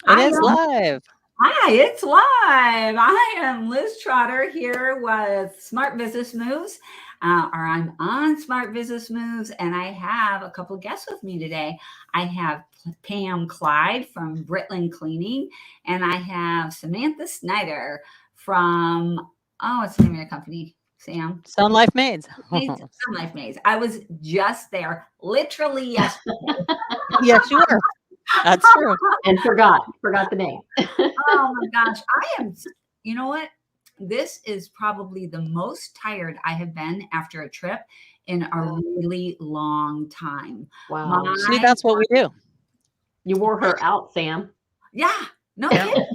It Hi, is live. hi, it's live. I am Liz Trotter here with Smart Business Moves, or I'm on Smart Business Moves, and I have a couple of guests with me today. I have Pam Clyde from Britland Cleaning, and I have Samantha Snyder from, what's the name of your company, Sam? Sun Life Maids. Sun Life Maze. I was just there literally yesterday. Yes, you were. That's true. And forgot the name. Oh my gosh, I am, you know what? This is probably the most tired I have been after a trip in a really long time. Wow. See, My, that's what we do. You wore her out, Sam. yeah, no Yeah. kidding.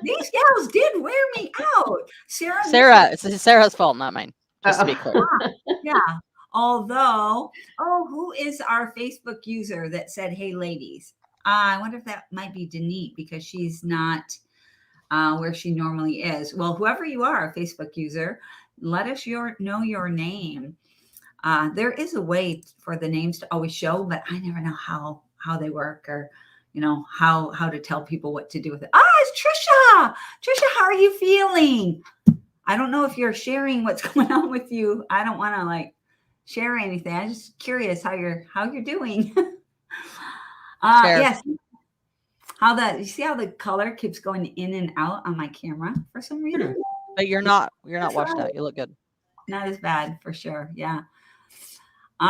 These gals did wear me out. Sarah, Sarah, it's Sarah's fault, not mine. Just to be clear. yeah. Although, who is our Facebook user that said, "Hey, ladies"? I wonder if that might be Denise because she's not where she normally is. Well, whoever you are, a Facebook user, let us know your name. There is a way for the names to always show, but I never know how they work or how to tell people what to do with it. It's Trisha. Trisha, how are you feeling? I don't know if you're sharing what's going on with you. I don't want to share anything. I'm just curious how you're doing. Share. Yes. You see how the color keeps going in and out on my camera for some reason? But you're not washed out. You look good. Not as bad for sure. Yeah. Well,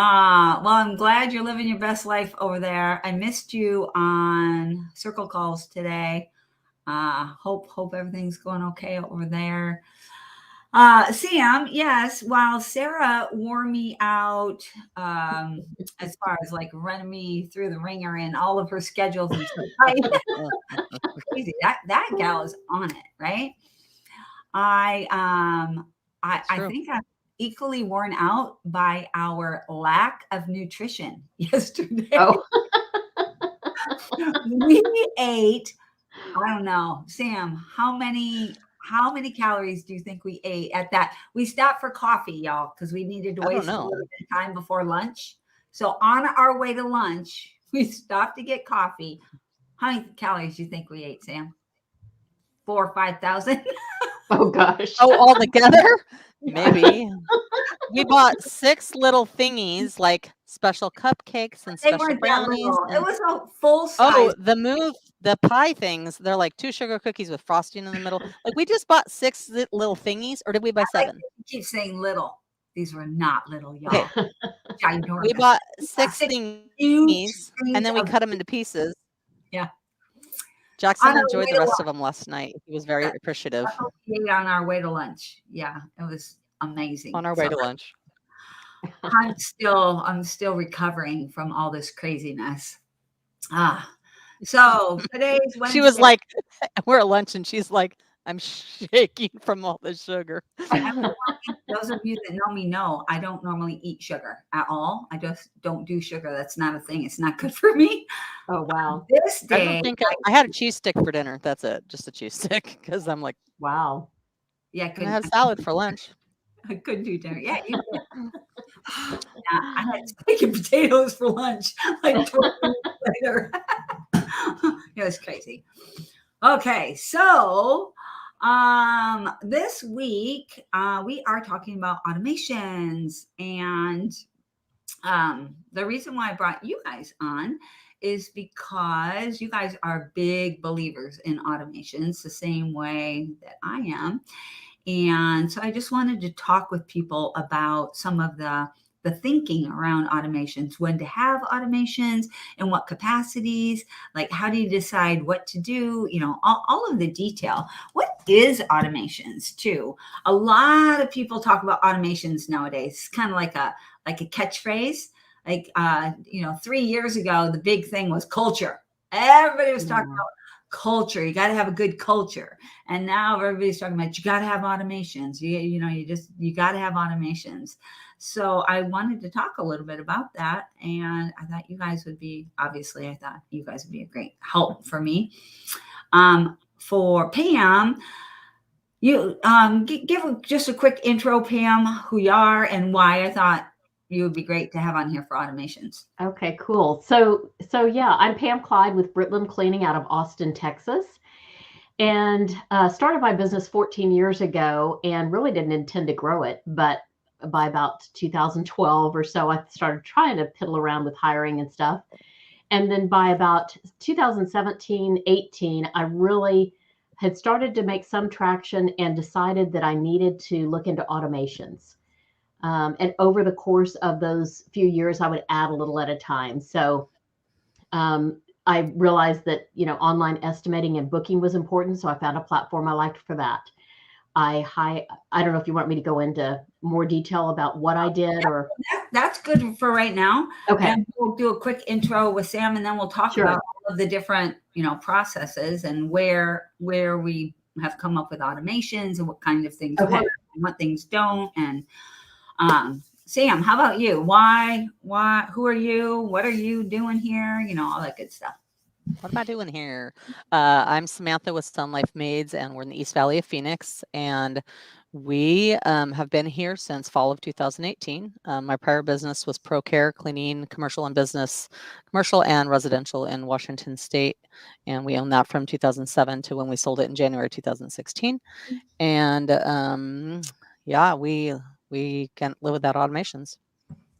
I'm glad you're living your best life over there. I missed you on circle calls today. Hope everything's going okay over there. Sam, yes, while Sarah wore me out, as far as running me through the ringer and all of her schedules and stuff. Crazy. That gal is on it, right? I think I'm equally worn out by our lack of nutrition yesterday. Oh. We ate, I don't know, Sam, how many calories do you think we ate at that? We stopped for coffee, y'all, because we needed to I don't waste a know. little bit of time before lunch. So on our way to lunch, we stopped to get coffee. How many calories do you think we ate, Sam? 4,000 or 5,000? Oh gosh. Oh, all together? Maybe. We bought 6 little thingies, like special cupcakes and They special weren't that brownies. little. It And, was a full size. the pie things, they're like 2 sugar cookies with frosting in the middle. Like we just bought 6 little thingies, or did we buy 7? You keep saying little. These were not little, y'all. Okay. Ginormous. We bought 6 6 thingies, huge and then we things cut them into pieces. Yeah. Jackson On our enjoyed way the to rest of them last night. He was very appreciative. That's what we ate on our way to lunch. Yeah, it was amazing. On our way to lunch. I'm still recovering from all this craziness. So today's Wednesday. She was like, we're at lunch, and she's like, I'm shaking from all the sugar. Those of you that know me know I don't normally eat sugar at all. I just don't do sugar. That's not a thing. It's not good for me. Oh wow. This I day, don't think I had a cheese stick for dinner. That's it, just a cheese stick, because I'm like, Wow. yeah, I had salad for lunch. I couldn't do dinner. Yeah, you did. Yeah, I had steak and potatoes for lunch like 20 minutes later. It was crazy. Okay, so this week we are talking about automations, and the reason why I brought you guys on is because you guys are big believers in automations the same way that I am. And so I just wanted to talk with people about some of the thinking around automations, when to have automations, in what capacities, like how do you decide what to do, all of the detail. What is automations too? A lot of people talk about automations nowadays. It's kind of like a catchphrase. 3 years ago, the big thing was culture. Everybody was talking about culture. You got to have a good culture. And now everybody's talking about you got to have automations. You got to have automations. So I wanted to talk a little bit about that, and I thought you guys would be a great help for me. For Pam, you give just a quick intro, Pam, who you are and why I thought you would be great to have on here for automations. Okay, cool. So yeah, I'm Pam Clyde with Britland Cleaning out of Austin, Texas, and started my business 14 years ago, and really didn't intend to grow it, but by about 2012 or so, I started trying to piddle around with hiring and stuff. And then by about 2017, 18, I really had started to make some traction and decided that I needed to look into automations. And over the course of those few years, I would add a little at a time. So I realized that, online estimating and booking was important. So I found a platform I liked for that. I don't know if you want me to go into more detail about what I did or. That's good for right now. Okay. And we'll do a quick intro with Sam, and then we'll talk Sure. about all of the different, processes and where we have come up with automations and what kind of things Okay. work and what things don't. And Sam, how about you? Why, who are you? What are you doing here? All that good stuff. What am I doing here? I'm Samantha with Sun Life Maids, and we're in the East Valley of Phoenix. And we have been here since fall of 2018. My prior business was ProCare, cleaning commercial and residential in Washington State. And we owned that from 2007 to when we sold it in January 2016. And yeah, we can't live without automations.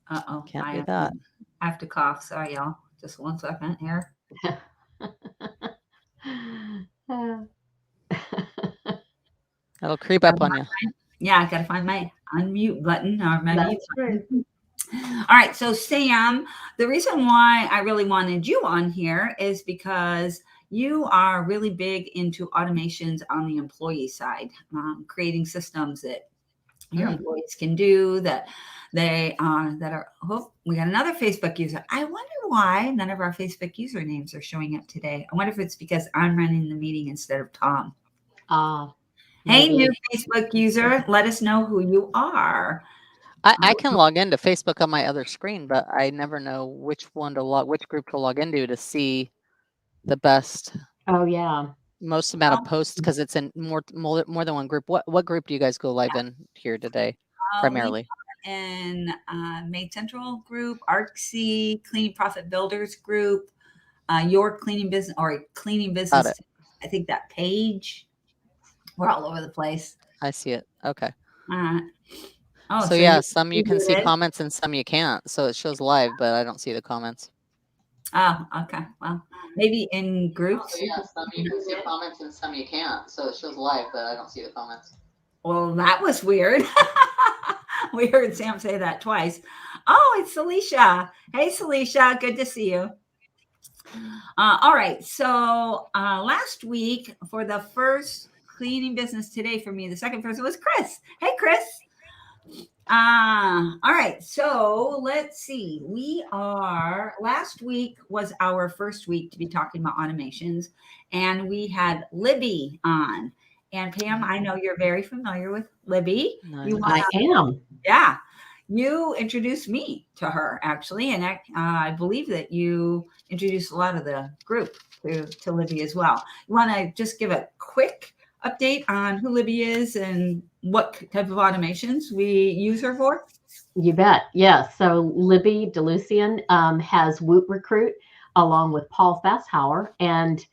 Uh-oh. Can't do that. I have to cough. Sorry, y'all. Just 1 second here. It'll creep up on you. Yeah, I got to find my unmute button or my mute That's button. All right. So Sam, the reason why I really wanted you on here is because you are really big into automations on the employee side, creating systems that your employees can do that they that are. Oh, we got another Facebook user. I wonder why none of our Facebook usernames are showing up today. I wonder if it's because I'm running the meeting instead of Tom. Hey, new Facebook user, let us know who you are. I can log into Facebook on my other screen, but I never know which group to log into to see the best. Oh yeah. Most amount of posts because it's in more than one group. What group do you guys go live in here today? Primarily in Maid Central group, ArcSea, Cleaning Profit Builders group, your cleaning business or cleaning business. I think that page. We're all over the place. I see it. Okay. Oh, so yeah, some you can see comments and some you can't. So it shows live, but I don't see the comments. Oh, okay. Well, maybe in groups. So yeah, some you can see comments and some you can't. So it shows live, but I don't see the comments. Well, that was weird. We heard Sam say that twice. Oh, it's Celicia. Hey, Celicia. Good to see you. All right. So last week for the first cleaning business today for me, the second person was Chris. Hey, Chris. All right. So let's see. Last week was our first week to be talking about automations, and we had Libby on. And Pam, I know you're very familiar with Libby. Nice. I am. Yeah. You introduced me to her, actually. And I believe that you introduced a lot of the group to Libby as well. You want to just give a quick update on who Libby is and what type of automations we use her for? You bet. Yeah. So Libby DeLucian has Woot Recruit along with Paul Fasthauer, and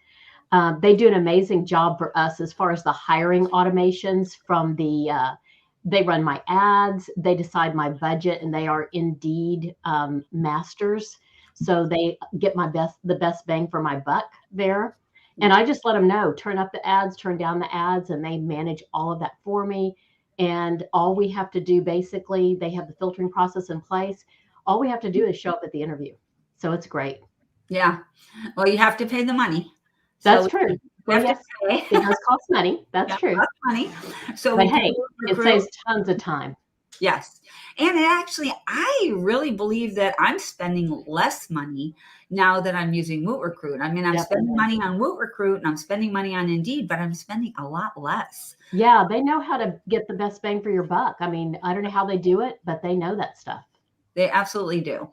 they do an amazing job for us as far as the hiring automations from they run my ads, they decide my budget, and they are Indeed masters. So they get the best bang for my buck there. And I just let them know, turn up the ads, turn down the ads, and they manage all of that for me. And all we have to do, basically, they have the filtering process in place. All we have to do is show up at the interview. So it's great. Yeah. Well, you have to pay the money. That's true. Well, yes, it does cost money. That's true. Cost money. So, but hey, it saves tons of time. Yes. And actually, I really believe that I'm spending less money now that I'm using Woot Recruit. I mean, I'm spending money on Woot Recruit and I'm spending money on Indeed, but I'm spending a lot less. Yeah, they know how to get the best bang for your buck. I mean, I don't know how they do it, but they know that stuff. They absolutely do.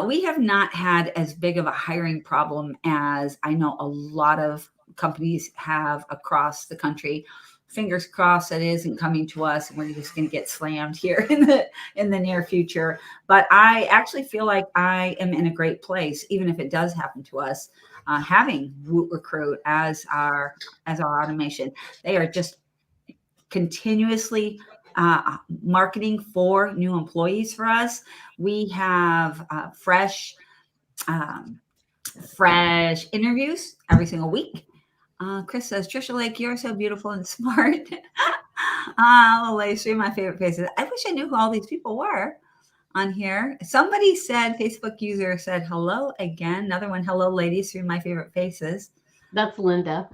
We have not had as big of a hiring problem as I know a lot of companies have across the country. fingers crossed that it isn't coming to us and we're just going to get slammed here in the near future. But I actually feel like I am in a great place, even if it does happen to us, having Woot Recruit as our automation. They are just continuously marketing for new employees for us. We have fresh interviews every single week. Chris says, Trisha Lake, you're so beautiful and smart. Ladies, three of my favorite faces. I wish I knew who all these people were on here. Somebody said, Facebook user said, hello again. Another one, hello, ladies, three of my favorite faces. That's Linda.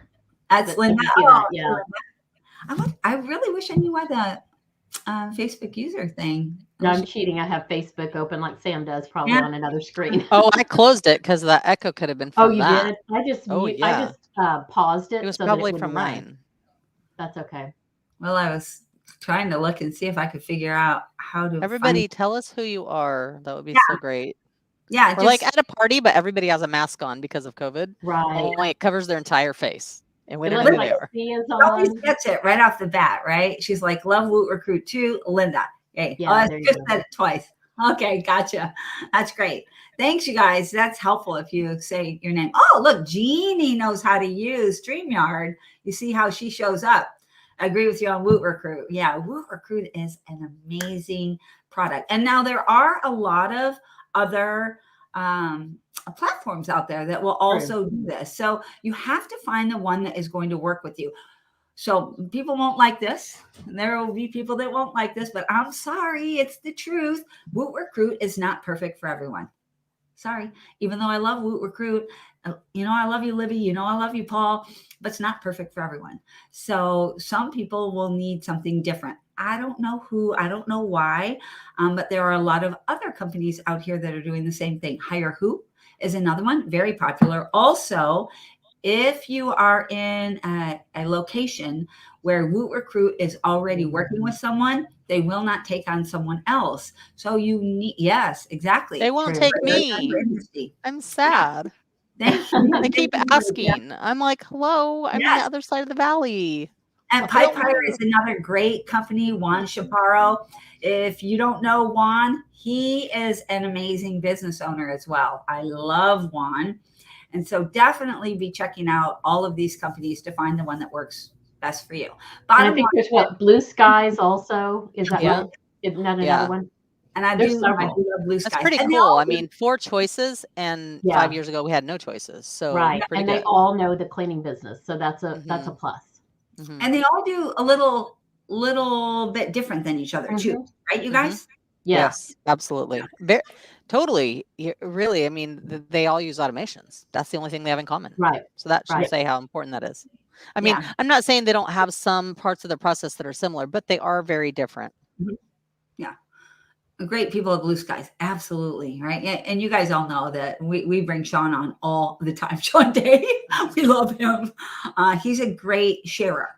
That's Linda. Yeah. I really wish I knew why the Facebook user thing. No, I'm cheating. I have Facebook open like Sam does, probably on another screen. Oh, I closed it because the echo could have been from you that. did? I just yeah. Paused it. It was so probably that it from run. mine. That's okay. Well, I was trying to look and see if I could figure out how to. Everybody, tell us who you are. That would be so great. Yeah, we're like at a party, but everybody has a mask on because of COVID. Right. Only it covers their entire face. And we It don't looks know who like they are. C is Always on. gets it right off the bat, right? She's like, love Woot Recruit too, Linda. Hey, Yeah, I there you just go. said it twice. Okay, gotcha. That's great. Thanks, you guys. That's helpful if you say your name. Oh, look, Jeannie knows how to use StreamYard. You see how she shows up. I agree with you on Woot Recruit. Yeah, Woot Recruit is an amazing product. And now there are a lot of other platforms out there that will also do this. So you have to find the one that is going to work with you. So people won't like this. And there will be people that won't like this, but I'm sorry. It's the truth. Woot Recruit is not perfect for everyone. Sorry. Even though I love Woot Recruit, I love you, Libby. I love you, Paul, but it's not perfect for everyone. So some people will need something different. I don't know who, I don't know why, but there are a lot of other companies out here that are doing the same thing. Hire Who is another one, very popular. Also, if you are in a location where Woot Recruit is already working with someone, they will not take on someone else. So you need, yes, exactly. They won't take me. I'm sad. Thank you. They keep asking. I'm like, hello, I'm on the other side of the valley. And Pipe Hire is another great company, Juan Chaparro. If you don't know Juan, he is an amazing business owner as well. I love Juan. And so definitely be checking out all of these companies to find the one that works best for you. I think there's Blue Skies also. Is that one? Isn't that another one? And I do love Blue Skies. That's pretty cool. I mean, 4 choices, and 5 years ago we had no choices. So right, and they all know the cleaning business, so that's a plus. Mm-hmm. And they all do a little bit different than each other too, right? You guys? Mm-hmm. Yes, absolutely. Totally. Really, I mean, they all use automations. That's the only thing they have in common. Right. So that should say how important that is. I mean, I'm not saying they don't have some parts of the process that are similar, but they are very different. Mm-hmm. Yeah. Great people at Blue Skies. Absolutely. Right. And you guys all know that we bring Sean on all the time. Sean Day, we love him. He's a great sharer.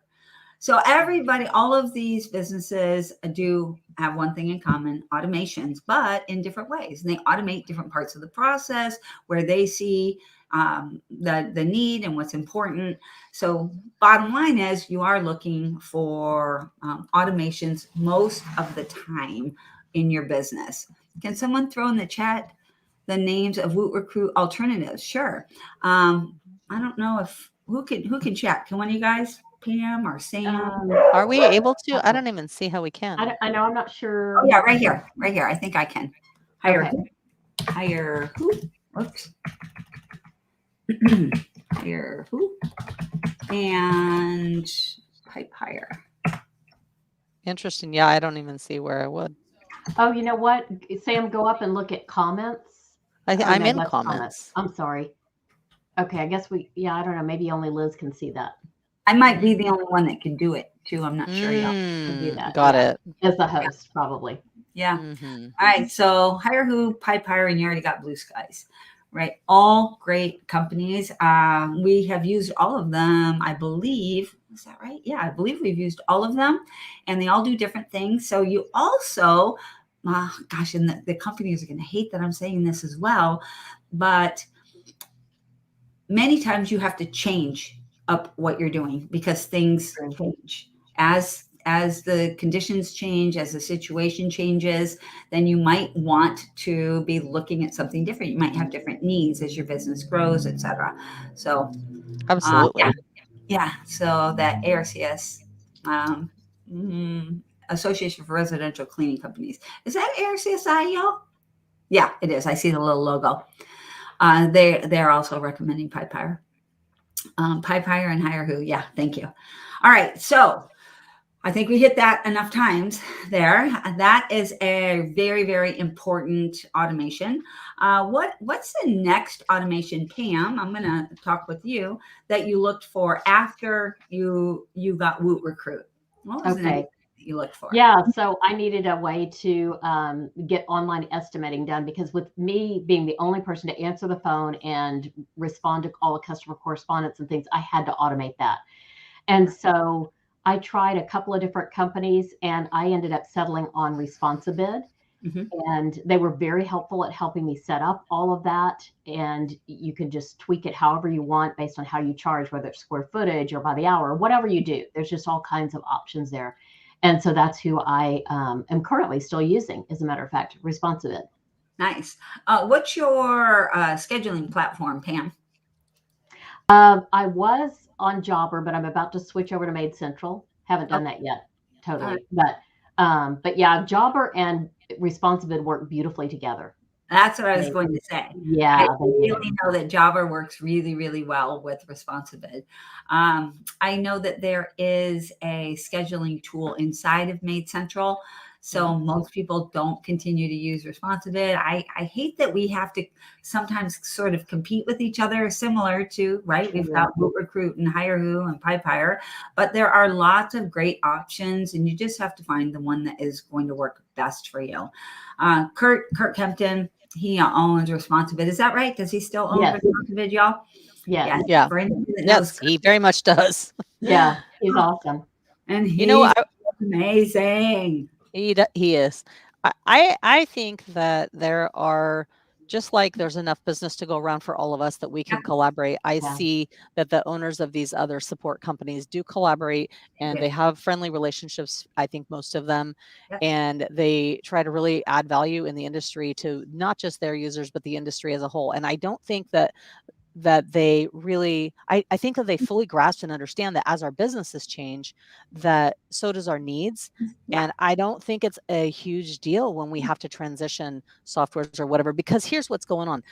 So everybody, all of these businesses do have one thing in common, automations, but in different ways. And they automate different parts of the process where they see the need and what's important. So bottom line is you are looking for automations most of the time in your business. Can someone throw in the chat the names of Woot Recruit alternatives? Sure. I don't know if who can chat. Can one of you guys? Pam or Sam? Are we able to? I don't even see how we can. I know. I'm not sure. Oh yeah, right here. I think I can. Hire who? Oops. Hire who? And Pipe Hire. Interesting. Yeah, I don't even see where I would. Oh, you know what? Sam, go up and look at comments. I'm in comments. I'm sorry. Okay, I guess I don't know. Maybe only Liz can see that. I might be the only one that can do it too. I'm not sure yet. Do that. Got it. As the host, probably. Yeah. Mm-hmm. All right. So Hire Who, Pipe Hire, and you already got Blue Skies, right? All great companies. We have used all of them, I believe. Is that right? Yeah, I believe we've used all of them, and they all do different things. So you also, and the companies are going to hate that I'm saying this as well, but many times you have to change up what you're doing because things change as the conditions change, as the situation changes, then you might want to be looking at something different. You might have different needs as your business grows, etc. So Absolutely. yeah. So that ARCS, um, Association for Residential Cleaning Companies, is that ARCSI, y'all? Yeah, it is. I see the little logo. They're also recommending PiPire. PiPire and Hire Who. Yeah, thank you. All right, so I think we hit that enough times there. That is a very, very important automation. What's the next automation, Pam? I'm going to talk with you that you looked for after you got Woot Recruit. What was the next Okay. thing that you looked for? Yeah, so I needed a way to get online estimating done because with me being the only person to answer the phone and respond to all the customer correspondence and things, I had to automate that. And so I tried a couple of different companies and I ended up settling on Responsibid. Mhm. And they were very helpful at helping me set up all of that. And you can just tweak it however you want based on how you charge, whether it's square footage or by the hour, whatever you do. There's just all kinds of options there. And so that's who I am currently still using, as a matter of fact, Responsibid. Nice. What's your scheduling platform, Pam? I was on Jobber, but I'm about to switch over to Made Central. Haven't done that yet, totally. But yeah, Jobber and Responsibid work beautifully together. That's what I was They, going to say. yeah, I they do. really know that Java works really, really well with Responsibid. I know that there is a scheduling tool inside of Made Central. So most people don't continue to use Responsibid. I hate that we have to sometimes sort of compete with each other, similar to, right? We've got Boot Recruit and Hire Who and PiPire, but there are lots of great options and you just have to find the one that is going to work best for you. Kurt Kempton, he owns Responsibid. Is that right? Does he still own Yes. Responsibid, y'all? Yes. Yeah. For anybody that Yes, knows, he very much does. Yeah. He's awesome. and You know, he's amazing. he is. I think that there are, just like there's enough business to go around for all of us that we can collaborate. I Yeah. see that the owners of these other support companies do collaborate and they have friendly relationships, I think most of them, Yep. and they try to really add value in the industry to not just their users, but the industry as a whole. And I don't think that they really, I think that they fully grasp and understand that as our businesses change, that so does our needs. Yeah. And I don't think it's a huge deal when we have to transition softwares or whatever, because here's what's going on.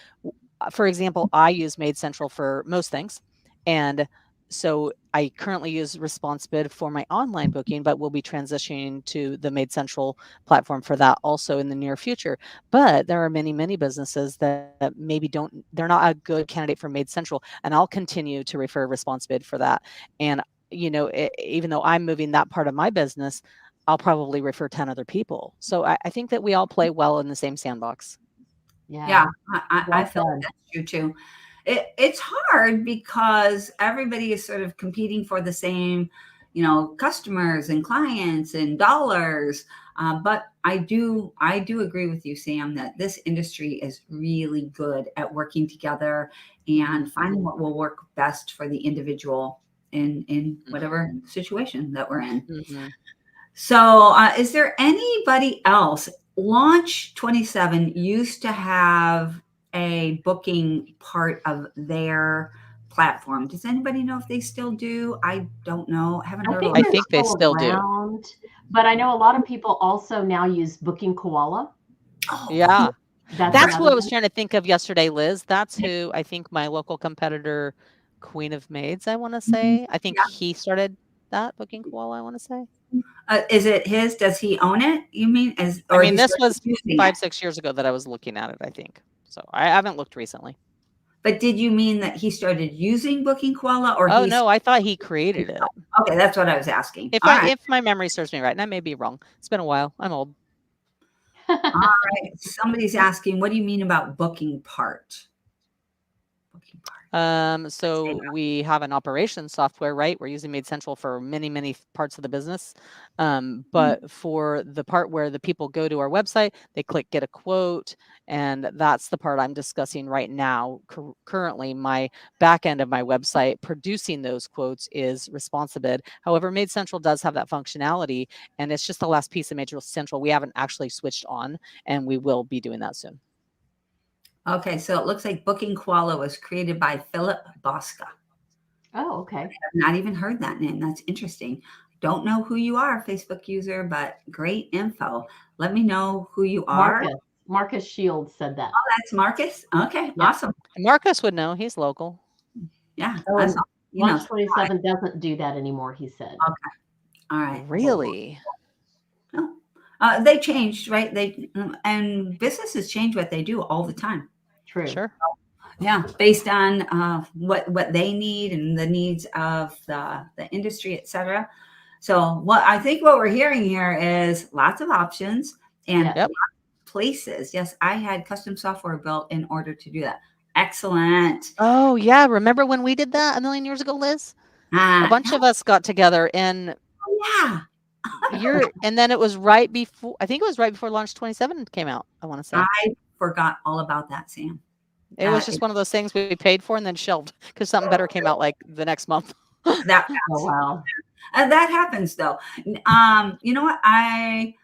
For example, I use Made Central for most things. And so I currently use Responsibid for my online booking, but we'll be transitioning to the Made Central platform for that also in the near future. But there are many, many businesses that maybe they're not a good candidate for Made Central. And I'll continue to refer Responsibid for that. And, even though I'm moving that part of my business, I'll probably refer 10 other people. So I think that we all play well in the same sandbox. Yeah, I Well feel like said. that's true too. It's hard because everybody is sort of competing for the same, customers and clients and dollars. But I do agree with you, Sam, that this industry is really good at working together and finding what will work best for the individual in whatever situation that we're in. Mm-hmm. So, is there anybody else? Launch 27 used to have a booking part of their platform. Does anybody know if they still do? I don't know. I haven't I heard a think lot. I they're think they still still do. around, but I know a lot of people also now use Booking Koala. Oh, Yeah. That's That's who another I was one. trying to think of yesterday, Liz. That's who I think my local competitor, Queen of Maids, I want to say. I think yeah. he started that Booking Koala, I want to say. Is it his? Does he own it? You mean I or mean, he this started was using it? 5, 6 years ago that I was looking at it, I think. So I haven't looked recently. But did you mean that he started using Booking Koala or Oh he's no, I thought he created it. okay? That's what I was asking. If All right. if my memory serves me right, and I may be wrong. It's been a while. I'm old. All right. Somebody's asking, what do you mean about booking part? Booking part. So we have an operations software, right? We're using Made Central for many, many parts of the business. But for the part where the people go to our website, they click get a quote, and that's the part I'm discussing right now. Currently, my back end of my website producing those quotes is Responsibid. However, Made Central does have that functionality, and it's just the last piece of Made Central we haven't actually switched on, and we will be doing that soon. Okay, so it looks like Booking Koala was created by Philip Bosca. Oh, okay. I have not even heard that name. That's interesting. Don't know who you are, Facebook user, but great info. Let me know who you are. Marcus Shields said that. Oh, that's Marcus. Okay, Yeah. awesome. Marcus would know. He's local. Yeah. Oh, and you know, Launch 27 doesn't do that anymore, he said. okay. All right. Really? They changed, right? And businesses change what they do all the time. True. Sure. Yeah, based on what they need and the needs of the industry, et cetera. So what we're hearing here is lots of options and Yeah. Yep. places. Yes, I had custom software built in order to do that. Excellent. Oh yeah, remember when we did that a million years ago, Liz? A bunch of us got together and yeah. and then it was right before, I think it was right before Launch 27 came out, I want to say. I forgot all about that, Sam. It was just one of those things we paid for and then shelved because something better came out like the next month. That Oh, wow. that happens though. You know what? I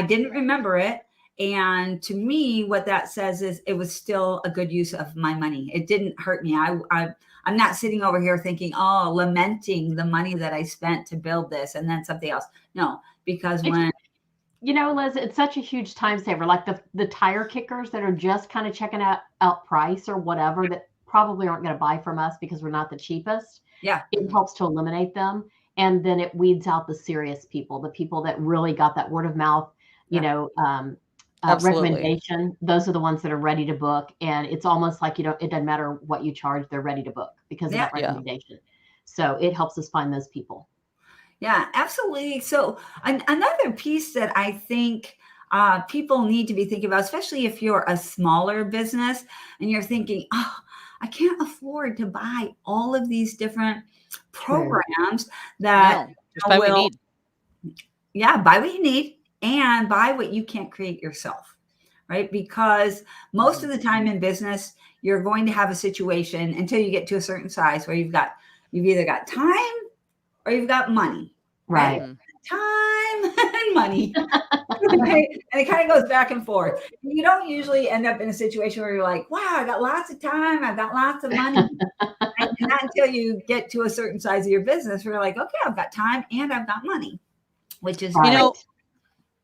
didn't remember it. And to me, what that says is it was still a good use of my money. It didn't hurt me. I'm not sitting over here thinking, oh, lamenting the money that I spent to build this and then something else. No, because when you know, Liz, it's such a huge time saver. Like the tire kickers that are just kind of checking out price or whatever that probably aren't going to buy from us because we're not the cheapest. Yeah. It helps to eliminate them. And then it weeds out the serious people, the people that really got that word of mouth, recommendation. Those are the ones that are ready to book. And it's almost like, it doesn't matter what you charge, they're ready to book because of that recommendation. So it helps us find those people. Yeah, absolutely. So another piece that I think people need to be thinking about, especially if you're a smaller business and you're thinking, oh, I can't afford to buy all of these different programs that just buy what you need. Yeah, buy what you need and buy what you can't create yourself, right? Because most of the time in business, you're going to have a situation until you get to a certain size where you've either got time or you've got money. Right. Time and money. Right? And it kind of goes back and forth. You don't usually end up in a situation where you're like, wow, I got lots of time. I've got lots of money. And not until you get to a certain size of your business, where you're like, okay, I've got time and I've got money, which is, right.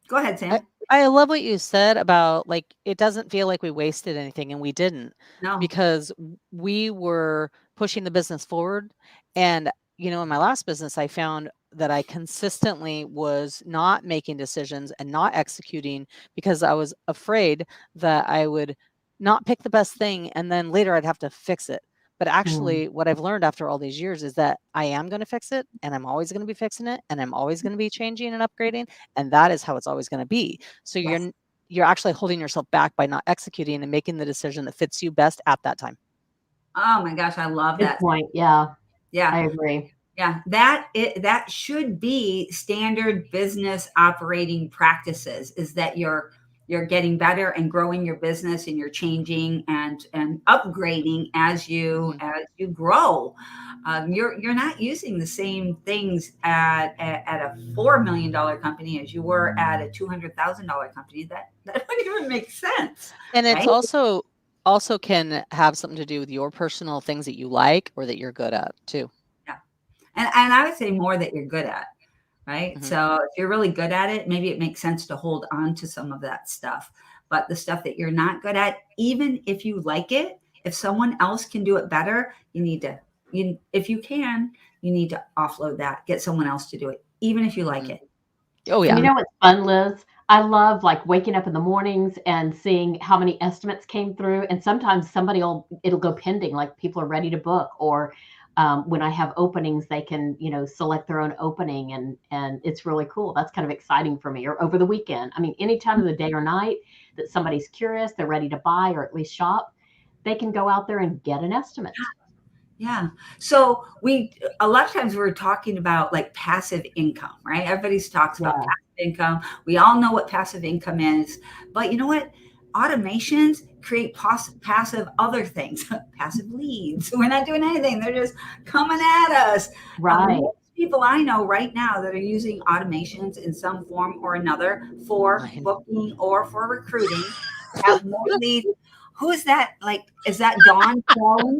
Go ahead, Sam. I love what you said about it doesn't feel like we wasted anything, and we didn't. No. Because we were pushing the business forward. And, in my last business, I found that I consistently was not making decisions and not executing because I was afraid that I would not pick the best thing and then later I'd have to fix it. But actually, what I've learned after all these years is that I am going to fix it, and I'm always going to be fixing it, and I'm always going to be changing and upgrading, and that is how it's always going to be. So you're actually holding yourself back by not executing and making the decision that fits you best at that time. Oh my gosh, I love that point. Yeah. Yeah, I agree. Yeah, that should be standard business operating practices, is that you're getting better and growing your business, and you're changing and upgrading as you grow. You're not using the same things at a $4 million company as you were at a $200,000 company. That wouldn't even make sense. And it's also can have something to do with your personal things that you like or that you're good at too. And I would say more that you're good at, right? Mm-hmm. So if you're really good at it, maybe it makes sense to hold on to some of that stuff. But the stuff that you're not good at, even if you like it, if someone else can do it better, you need to offload that, get someone else to do it, even if you like it. Oh, yeah. You know what's fun, Liz? I love waking up in the mornings and seeing how many estimates came through. And sometimes it'll go pending, like people are ready to book, or when I have openings, they can, select their own opening, and it's really cool. That's kind of exciting for me. Or over the weekend. I mean, any time of the day or night that somebody's curious, they're ready to buy or at least shop, they can go out there and get an estimate. Yeah. So a lot of times we're talking about like passive income, right? Everybody talks about Yeah. passive income. We all know what passive income is, but you know what? Automations create passive other things, passive leads. We're not doing anything. They're just coming at us. Right. Most people I know right now that are using automations in some form or another for I know. booking or for recruiting have more leads. Who is that? Like, is that Dawn calling?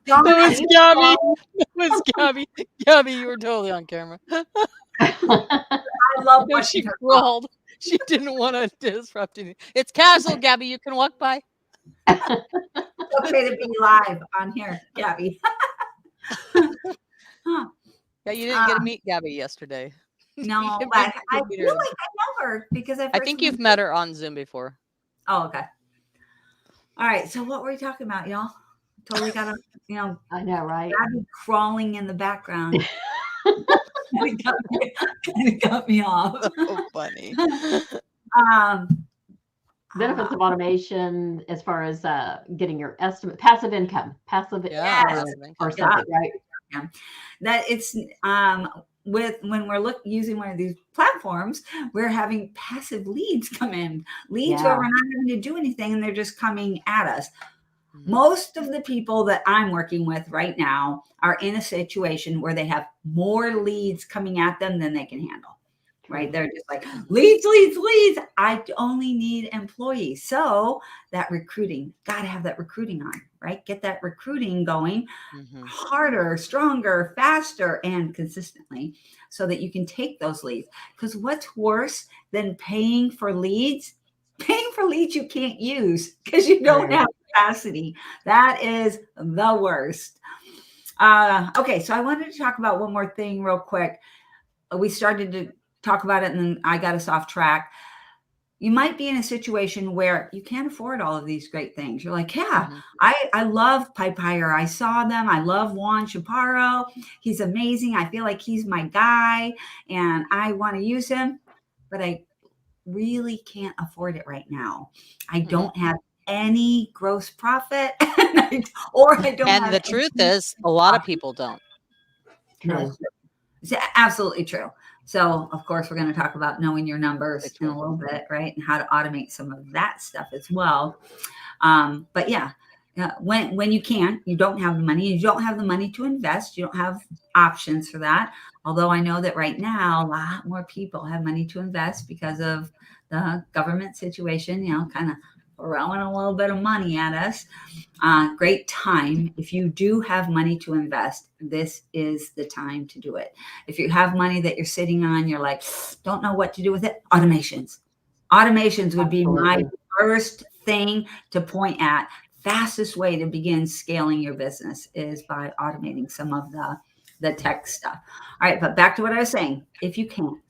Dawn, That are was you Gabby. calling? That was Gabby. Gabby, you were totally on camera. I love No, watching she her call. crawled. She didn't want to disrupt anything. It's casual, Gabby. You can walk by. It's okay to be live on here, Gabby. Huh. Yeah, you didn't Uh, get to meet Gabby yesterday. You no, can but maybe I go meet her. feel like I know her because I've I heard think some of you've met her on Zoom before. Oh, okay. All right. So what were we talking about, y'all? Totally got I know, right? Gabby crawling in the background. Kinda got me off. So funny. Um, Benefits of automation as far as getting your estimate, passive income, passive Yeah, yes. passive or income. Yeah. something, right? Yeah. That it's with when we're using one of these platforms, we're having passive leads come in. Leads where Yeah. we're not having to do anything and they're just coming at us. Mhm. Most of the people that I'm working with right now are in a situation where they have more leads coming at them than they can handle. Right? True. They're just like leads, leads, leads. I only need employees. So that recruiting, got to have that recruiting on, right? Get that recruiting going Mhm. harder, stronger, faster, and consistently so that you can take those leads. Because what's worse than paying for leads? Paying for leads you can't use because you don't True. have capacity. That is the worst. Okay, so I wanted to talk about one more thing real quick. We started to talk about it and then I got us off track. You might be in a situation where you can't afford all of these great things. You're like, yeah, Mhm. I love Pipe Hire. I saw them. I love Juan Chaparro. He's amazing. I feel like he's my guy and I want to use him, but I really can't afford it right now. I Mhm. don't have any gross profit or I don't And have the truth any is, a lot of people don't. that's True. true. It's absolutely true. So, of course, we're going to talk about knowing your numbers Big in a time. little bit, right? And how to automate some of that stuff as well. But yeah, when you don't have the money, you don't have the money to invest. You don't have options for that. Although I know that right now, a lot more people have money to invest because of the government situation. Kind of throwing a little bit of money at us. Great time. If you do have money to invest, this is the time to do it. If you have money that you're sitting on, you're like, don't know what to do with it, automations. Automations would be my Absolutely. first thing to point at. Fastest way to begin scaling your business is by automating some of the tech stuff. All right, but back to what I was saying. If you can't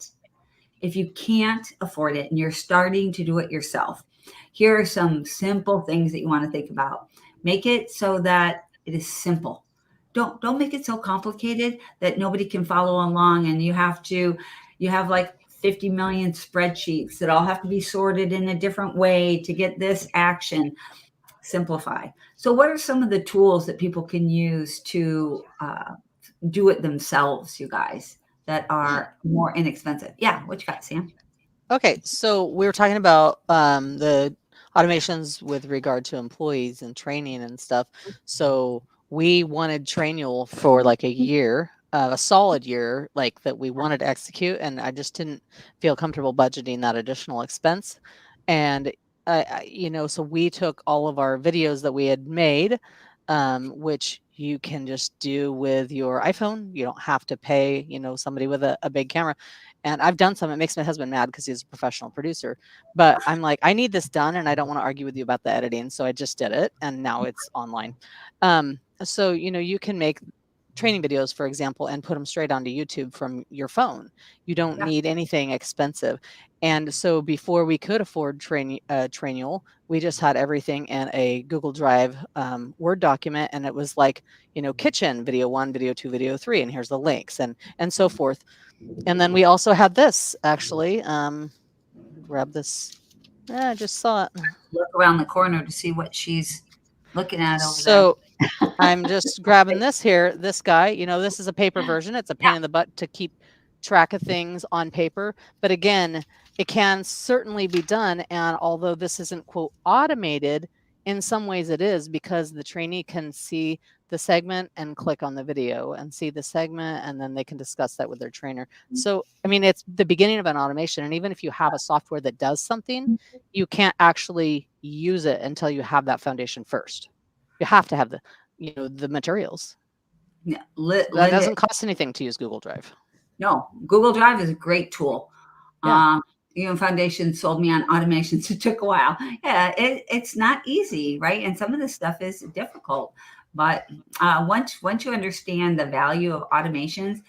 afford it and you're starting to do it yourself, here are some simple things that you want to think about. Make it so that it is simple. Don't make it so complicated that nobody can follow along and you have like 50 million spreadsheets that all have to be sorted in a different way to get this action. Simplify. So what are some of the tools that people can use to do it themselves, you guys, that Hmm. are more inexpensive? Yeah, what you got, Sam? Okay, so we were talking about the automations with regard to employees and training and stuff. So we wanted Trainual for like a year, a solid year, like that we wanted to execute, and I just didn't feel comfortable budgeting that additional expense. And so we took all of our videos that we had made, which you can just do with your iPhone. You don't have to pay, somebody with a big camera. And I've done some. It makes my husband mad because he's a professional producer. But I'm like, I need this done, and I don't want to argue with you about the editing. So I just did it, and now it's online. So you can make training videos, for example, and put them straight onto YouTube from your phone. You don't Yeah. need anything expensive. And so before we could afford Trainual, we just had everything in a Google Drive Word document, and it was like, kitchen video 1, video 2, video 3, and here's the links and so forth. And then we also had this actually. Grab this. I just saw it. Look around the corner to see what she's looking at over there. So I'm just grabbing this here. This guy, you know, this is a paper version. It's a pain in the butt to keep track of things on paper. But again, it can certainly be done. And although this isn't, quote, automated, in some ways it is, because the trainee can see the segment and click on the video and see the segment, and then they can discuss that with their trainer. So, I mean, it's the beginning of an automation. And even if you have a software that does something, you can't actually use it until you have that foundation first. You have to have the, you know, the materials. Yeah, That doesn't cost anything to use Google Drive. No, Google Drive is a great tool. Yeah. You know, Foundation sold me on automations. It took a while. Yeah, it's not easy, right? And some of this stuff is difficult. But once you understand the value of automations,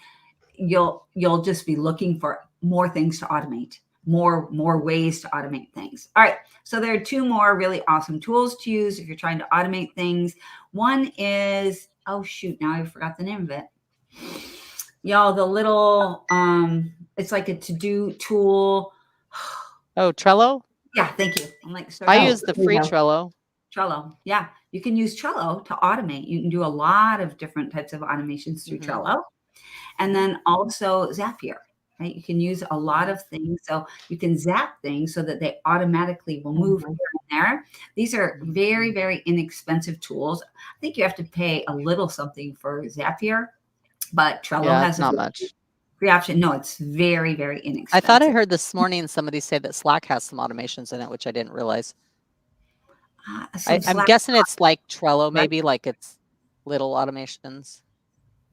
you'll just be looking for more things to automate, more ways to automate things. All right. So there are two more really awesome tools to use if you're trying to automate things. One is, oh shoot, now I forgot the name of it. Y'all, the little it's like a to-do tool. Oh, Trello? Yeah, thank you. I'm like, I use the free Trello. Trello. Yeah, you can use Trello to automate. You can do a lot of different types of automations through Trello. And then also Zapier, right? You can use a lot of things. So you can zap things so that they automatically will move here and there. These are very, very inexpensive tools. I think you have to pay a little something for Zapier, but Trello has not much. Free option. No, it's very, very inexpensive. I thought I heard this morning somebody say that Slack has some automations in it, which I didn't realize. I'm guessing it's like Trello, maybe, like it's little automations.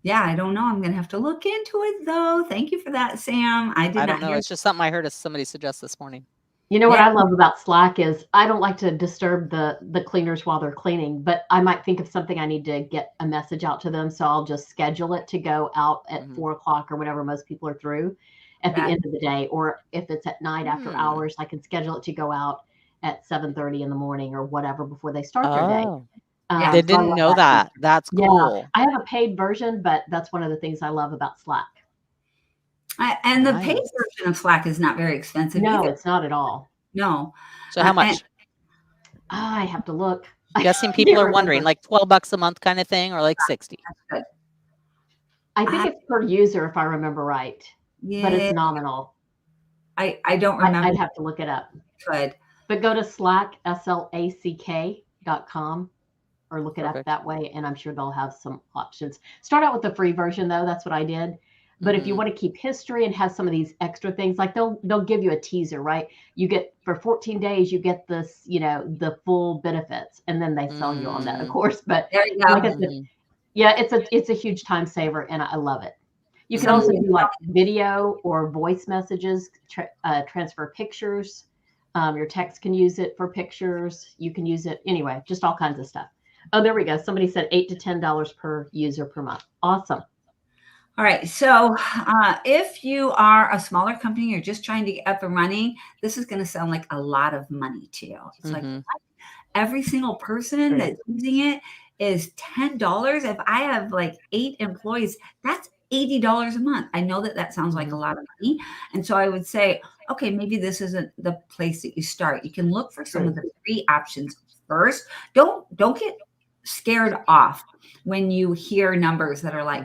Yeah, I don't know. I'm going to have to look into it, though. Thank you for that, Sam. I don't know. It's just something I heard somebody suggest this morning. You know what I love about Slack is I don't like to disturb the cleaners while they're cleaning, but I might think of something I need to get a message out to them. So I'll just schedule it to go out at 4 o'clock or whenever most people are through at the end of the day. Or if it's at night after hours, I can schedule it to go out at 7:30 in the morning or whatever before they start their day. They didn't know that. That's cool. I have a paid version, but that's one of the things I love about Slack. And the paid version of Slack is not very expensive No, either. It's not at all. No. So how much? I have to look. I'm guessing people are wondering, like $12 a month kind of thing, or like 60? That's good. I think it's per user, if I remember right. Yeah. But it's nominal. I don't remember. I'd have to look it up. Good. But go to Slack, slack.com, or look it up that way, and I'm sure they'll have some options. Start out with the free version, though. That's what I did. But if you want to keep history and have some of these extra things, like they'll give you a teaser, right? You get for 14 days, you get this, you know, the full benefits, and then they sell you on that, of course. But there you go. Like I said, yeah, it's a huge time saver, and I love it. You can also do like video or voice messages, transfer pictures. Your text can use it for pictures. You can use it anyway, just all kinds of stuff. Oh, there we go. Somebody said $8 to $10 per user per month. Awesome. All right. So if you are a smaller company, you're just trying to get up and running, this is going to sound like a lot of money to you. It's like what? Every single person that's using it is $10. If I have like 8 employees, that's $80 a month. I know that sounds like a lot of money. And so I would say, okay, maybe this isn't the place that you start. You can look for some of the free options first. Don't get scared off when you hear numbers that are like,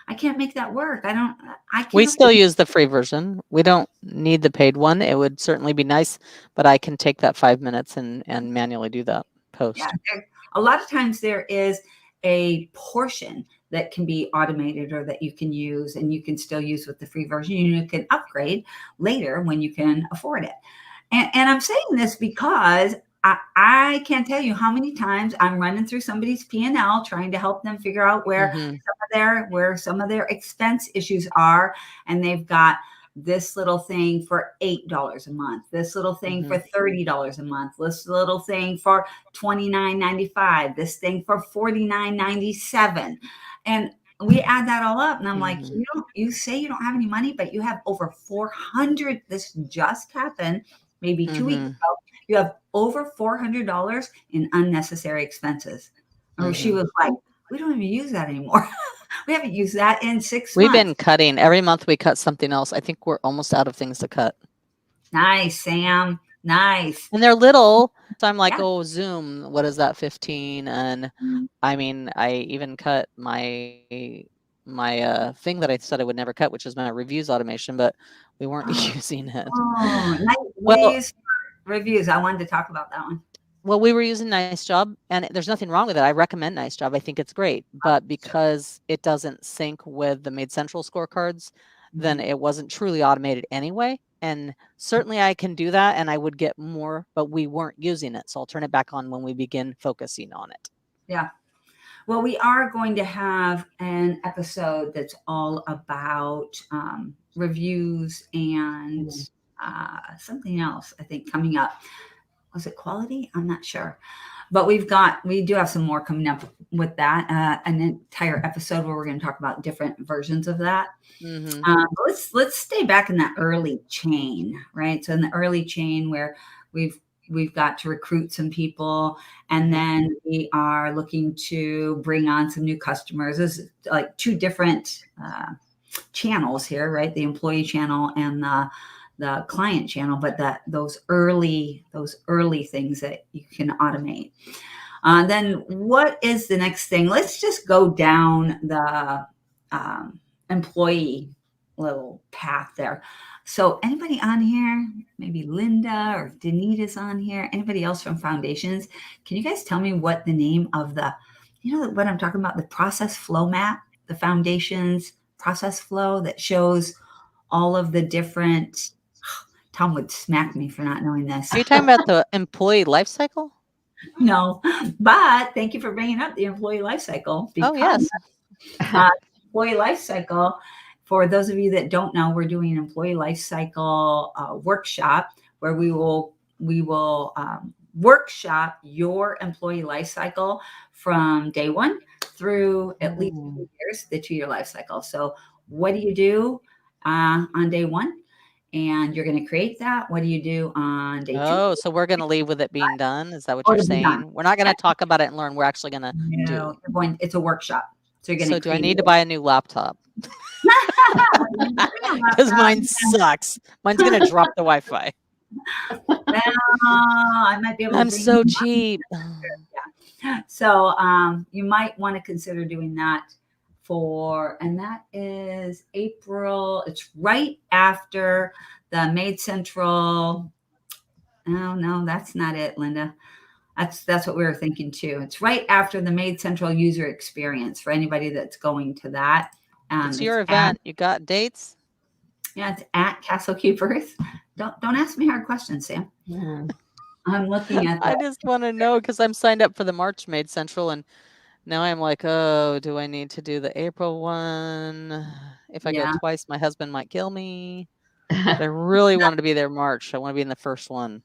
I can't make that work. I can't. We still use the free version. We don't need the paid one. It would certainly be nice, but I can take that 5 minutes and manually do that post. Yeah, a lot of times there is a portion that can be automated or that you can use, and you can still use with the free version. You can upgrade later when you can afford it. And I'm saying this because I can't tell you how many times I'm running through somebody's P&L trying to help them figure out where some of their expense issues are, and they've got this little thing for $8 a month, this little thing for $30 a month, this little thing for $29.95, this thing for $49.97, and we add that all up, and I'm like, you say you don't have any money, but you have over 400. This just happened maybe 2 weeks ago. You have over $400 in unnecessary expenses. Or she was like, we don't even use that anymore. We haven't used that in 6 months. We've been cutting. Every month we cut something else. I think we're almost out of things to cut. Nice, Sam. Nice. And they're little. So I'm like, Yeah. oh, Zoom, what is that, 15? And I mean, I even cut my thing that I said I would never cut, which is my reviews automation, but we weren't using it. Oh, nice. What do you Well, use for reviews? I wanted to talk about that one. well, we were using Nice Job, and there's nothing wrong with it. I recommend Nice Job. I think it's great, but because it doesn't sync with the Made Central scorecards, then Mhm. it wasn't truly automated anyway. And certainly I can do that, and I would get more, but we weren't using it. So I'll turn it back on when we begin focusing on it. Yeah. Well, we are going to have an episode that's all about reviews and something else, I think, coming up. Was it quality? I'm not sure. But we do have some more coming up with that, an entire episode where we're going to talk about different versions of that. Mm-hmm. Let's stay back in that early chain, right? So in the early chain where we've got to recruit some people, and then we are looking to bring on some new customers. There's like two different channels here, right? The employee channel and the client channel, but those early things that you can automate. Then what is the next thing? Let's just go down the employee little path there. So anybody on here, maybe Linda or Danita's on here, anybody else from Foundations, can you guys tell me what the name of what I'm talking about, the process flow map, the Foundations process flow that shows all of the different, Tom would smack me for not knowing this. Are you talking about the employee life cycle? No, but thank you for bringing up the employee life cycle. Oh, yes. Employee life cycle, for those of you that don't know, we're doing an employee life cycle workshop where we will workshop your employee life cycle from day one through at least 2 years, the 2-year life cycle. So what do you do on day one? And you're going to create that. What do you do on day 2? Oh, so we're going to leave with it being done? Is that what Or you're to be done. saying? We're not going to talk about it and learn. We're actually going to do. No, it's a workshop. So you're going So to do I create need to buy a new laptop? Because mine sucks. Mine's going to drop the Wi-Fi. I might be able to I'm bring so you cheap. Yeah. So you might want to consider doing that and that is April. It's right after the Made Central. Oh, no, that's not it, Linda. That's what we were thinking too. It's right after the Made Central user experience for anybody that's going to that. It's your event. You got dates? Yeah, it's at Castle Keepers. Don't ask me hard questions, Sam. I'm looking at I just want to know because I'm signed up for the March Made Central, and now I'm like, oh, do I need to do the April one? If I go twice, my husband might kill me. But I really wanted to be there March. I want to be in the first one.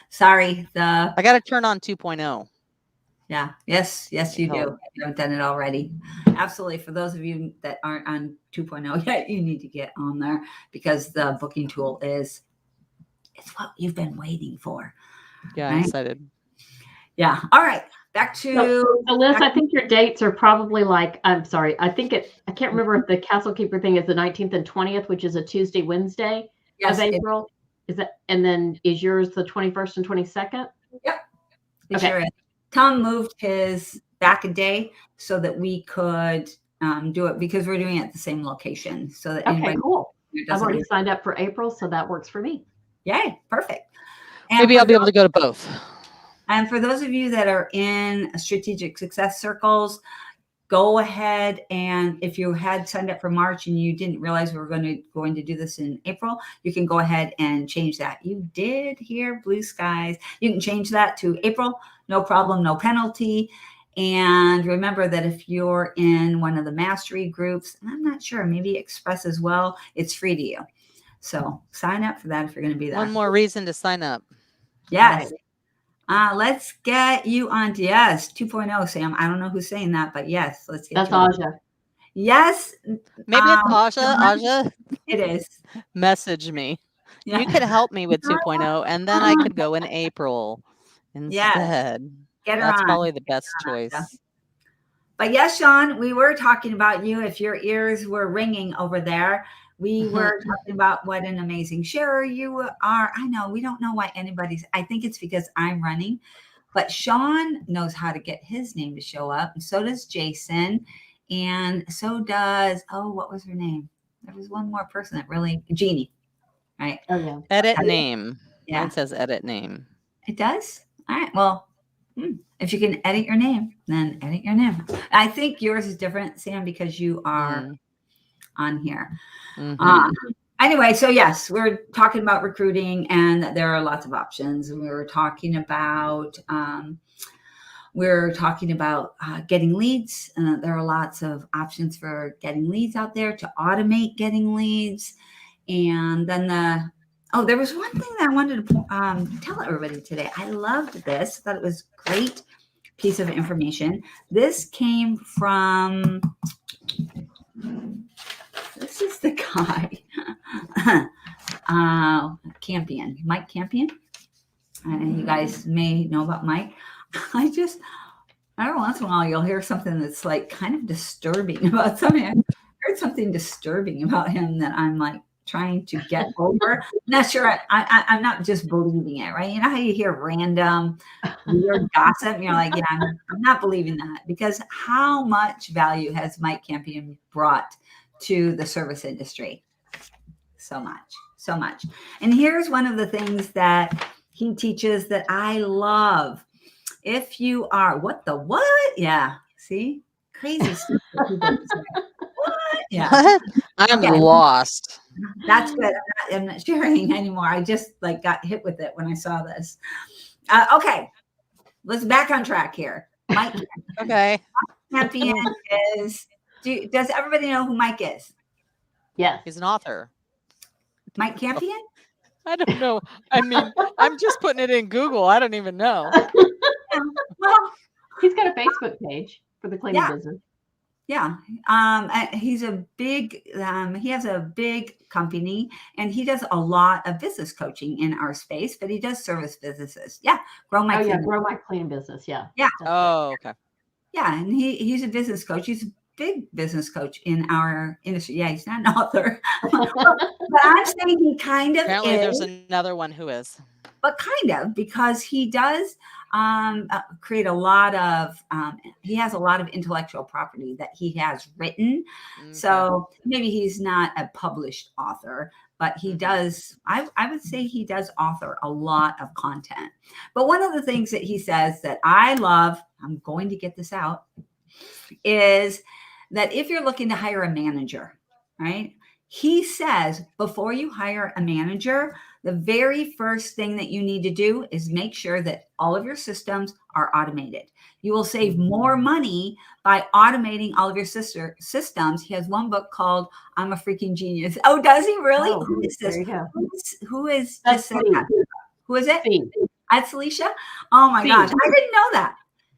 Sorry, I got to turn on 2.0. Yeah. Yes, you do. If you haven't done it already. Absolutely. For those of you that aren't on 2.0 yet, you need to get on there because the booking tool it's what you've been waiting for. Yeah, I'm excited. Yeah. All right. Back to so Liz, I think your dates are probably I'm sorry. I can't remember if the Castle Keeper thing is the 19th and 20th, which is a Tuesday, Wednesday of April. Is that, and then is yours the 21st and 22nd? Yep. Okay. Sure is. Tom moved his back a day so that we could do it because we're doing it at the same location. So that okay, cool. I've already signed up for April, so that works for me. Yay, perfect. And maybe I'll be able to go to both. And for those of you that are in strategic success circles, go ahead, and if you had signed up for March and you didn't realize we were going to do this in April, you can go ahead and change that. You did hear blue skies. You can change that to April, no problem, no penalty. And remember that if you're in one of the mastery groups, and I'm not sure, maybe Express as well, it's free to you. So sign up for that if you're going to be there. One more reason to sign up. Yes. Let's get you on 2.0, Sam. I don't know who's saying that, but yes, let's get That's you on. Aja. Yes. Maybe it's Aja. Aja, it is. Message me. Yeah. You could help me with 2.0, and then I could go in April instead. Yes. Get her That's on. probably the best choice. But yes, Sean, we were talking about you. If your ears were ringing over there, We were talking about what an amazing sharer you are. I know we don't know why I think it's because I'm running, but Sean knows how to get his name to show up. And so does Jason. And so does, what was her name? There was one more person that really, Jeannie, right? Oh, yeah. Edit name. Yeah. Mine says edit name. It does? All right. Well, if you can edit your name, then edit your name. I think yours is different, Sam, because you are on here. Anyway, so yes, we're talking about recruiting, and there are lots of options. We were talking about getting leads. There are lots of options for getting leads out there, to automate getting leads. And then there was one thing that I wanted to tell everybody today. I loved this. I thought it was a great piece of information. This came from, this is the guy, Campion, Mike Campion. And you guys may know about Mike. Every once in a while, you'll hear something that's like kind of disturbing about something. I heard something disturbing about him that I'm like trying to get over. Not sure. I'm not just believing it, right? You know how you hear random weird gossip and you're like, yeah, I'm not believing that, because how much value has Mike Campion brought to the service industry? So much. And here's one of the things that he teaches that I love. If you are, what? Yeah. See? Crazy stuff. What? Yeah. What? I'm lost. That's good. I'm not sharing anymore. I just got hit with it when I saw this. Okay. Let's back on track here. Mike. Okay. Campion is, does everybody know who Mike is? Yes. He's an author. Mike Campion? I don't know. I mean, I'm just putting it in Google. I don't even know. Well, he's got a Facebook page for the cleaning business. Yeah. He's a big, he has a big company, and he does a lot of business coaching in our space, but he does service businesses. Yeah. Grow My Cleaning Business. Yeah. Yeah. Oh, okay. Yeah. And he's a business coach. He's a big business coach in our industry. Yeah. He's not an author, but I'm saying he kind of Apparently is. There's another one who is. But kind of, because he does create a lot of, he has a lot of intellectual property that he has written. Okay. So maybe he's not a published author, but he does, I would say he does author a lot of content. But one of the things that he says that I love, I'm going to get this out, is that if you're looking to hire a manager, right? He says, before you hire a manager, the very first thing that you need to do is make sure that all of your systems are automated. You will save more money by automating all of your systems. He has one book called I'm a Freaking Genius. Oh, does he really? Oh, who is this? Who is That's just that? Who is it? C. That's Celicia? Oh my gosh, I didn't know that.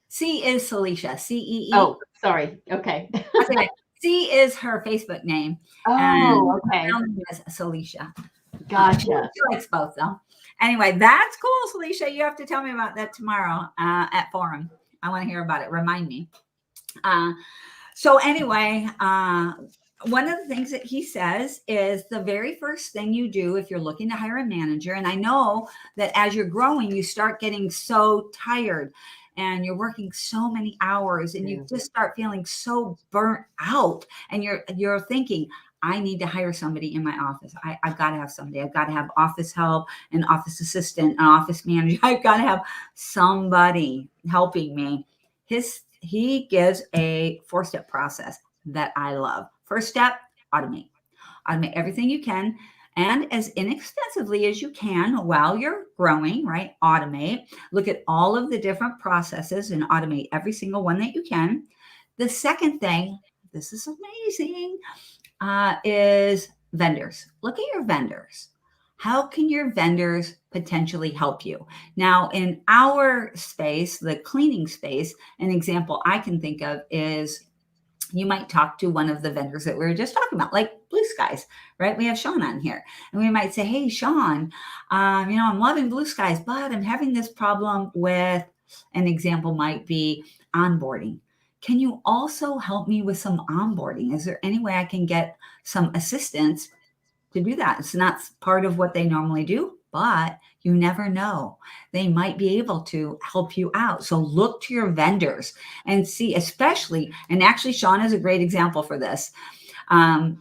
C is Celicia. C-E-E. Oh, sorry. Okay. Okay. C is her Facebook name. Oh, okay. Her name is Celicia. Gotcha. She likes both, though. Anyway, that's cool, Celicia. You have to tell me about that tomorrow at Forum. I want to hear about it. Remind me. So anyway, one of the things that he says is the very first thing you do if you're looking to hire a manager, and I know that as you're growing, you start getting so tired and you're working so many hours and you just start feeling so burnt out, and you're thinking, I need to hire somebody in my office. I've got to have somebody. I've got to have office help, an office assistant, an office manager. I've got to have somebody helping me. He gives a 4-step process that I love. First step, automate. Automate everything you can, and as inexpensively as you can while you're growing, right? Automate. Look at all of the different processes and automate every single one that you can. The second thing, this is amazing, is vendors. Look at your vendors. How can your vendors potentially help you? Now, in our space, the cleaning space, an example I can think of is you might talk to one of the vendors that we were just talking about, like Blue Skies, right? We have Sean on here, and we might say, hey, Sean, I'm loving Blue Skies, but I'm having this problem with, an example might be onboarding. Can you also help me with some onboarding? Is there any way I can get some assistance to do that. It's not part of what they normally do, but you never know. They might be able to help you out. So look to your vendors and see, especially, and actually, Sean is a great example for this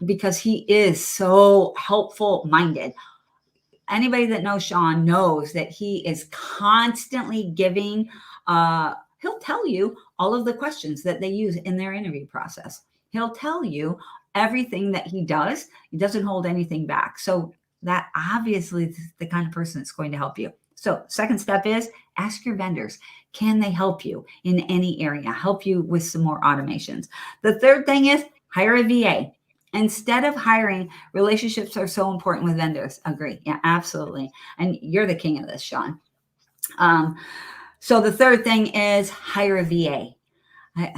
because he is so helpful minded. Anybody that knows Sean knows that he is constantly giving, he'll tell you all of the questions that they use in their interview process. He'll tell you everything that he does. He doesn't hold anything back. So that obviously is the kind of person that's going to help you. So second step is ask your vendors, can they help you in any area, help you with some more automations? The third thing is hire a VA. Instead of hiring, relationships are so important with vendors. Agree. Yeah, absolutely. And you're the king of this, Sean. So the third thing is hire a VA.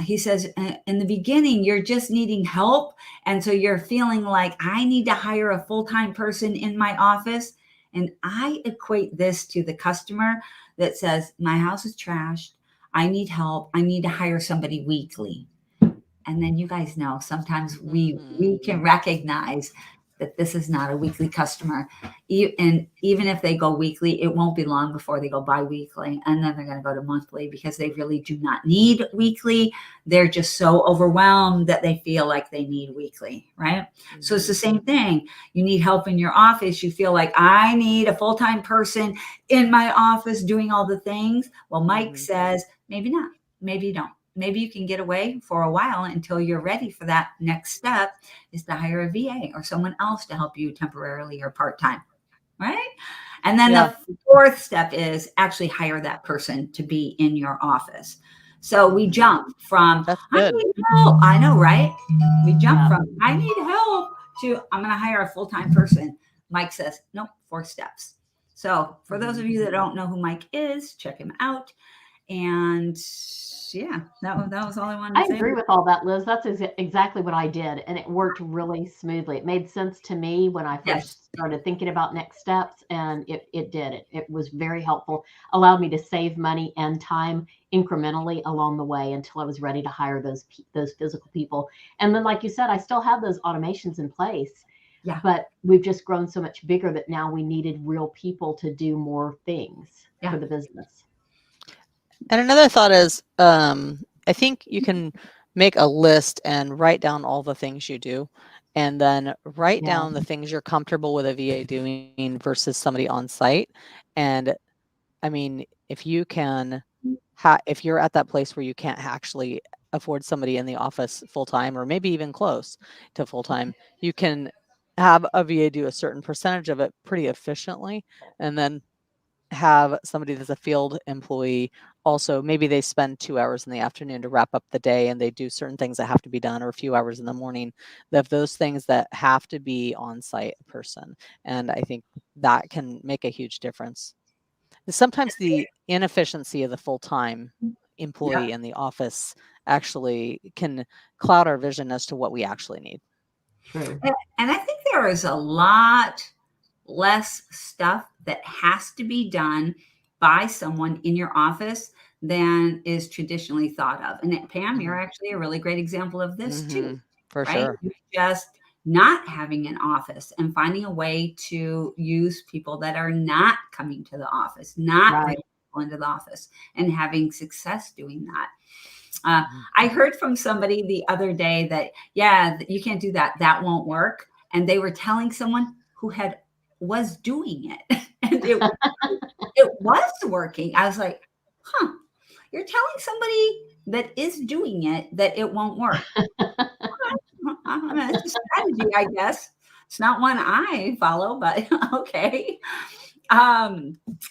He says in the beginning, you're just needing help. And so you're feeling like I need to hire a full-time person in my office. And I equate this to the customer that says, my house is trashed. I need help. I need to hire somebody weekly. And then you guys know sometimes we can recognize that this is not a weekly customer. And even if they go weekly, it won't be long before they go bi-weekly. And then they're going to go to monthly because they really do not need weekly. They're just so overwhelmed that they feel like they need weekly, right? Mm-hmm. So it's the same thing. You need help in your office. You feel like I need a full-time person in my office doing all the things. Well, Mike says, maybe not. Maybe you don't. Maybe you can get away for a while until you're ready for that next step is to hire a VA or someone else to help you temporarily or part-time, right? And then the fourth step is actually hire that person to be in your office. So we jump from, I need help. I know, right? We jump from, I need help to, I'm going to hire a full-time person. Mike says, nope, 4 steps. So for those of you that don't know who Mike is, check him out. And yeah, that was all I wanted to say. I agree with all that, Liz. That's exactly what I did. And it worked really smoothly. It made sense to me when I first started thinking about next steps. And it did. It was very helpful. Allowed me to save money and time incrementally along the way until I was ready to hire those physical people. And then, like you said, I still have those automations in place. Yeah. But we've just grown so much bigger that now we needed real people to do more things for the business. And another thought is, I think you can make a list and write down all the things you do, and then write down the things you're comfortable with a VA doing versus somebody on site. And I mean, if you can, if you're at that place where you can't actually afford somebody in the office full time, or maybe even close to full time, you can have a VA do a certain percentage of it pretty efficiently, and then have somebody that's a field employee also, maybe they spend 2 hours in the afternoon to wrap up the day and they do certain things that have to be done, or a few hours in the morning, of those things that have to be on site person. And I think that can make a huge difference. Sometimes the inefficiency of the full-time employee in the office actually can cloud our vision as to what we actually need. True. And I think there is a lot less stuff that has to be done by someone in your office than is traditionally thought of. And Pam, you're actually a really great example of this too. For sure. You're just not having an office and finding a way to use people that are not coming to the office, not bringing people into the office, and having success doing that. I heard from somebody the other day that, you can't do that. That won't work. And they were telling someone who was doing it. And it was working. I was like, you're telling somebody that is doing it that it won't work. It's a strategy, I guess. It's not one I follow, but okay.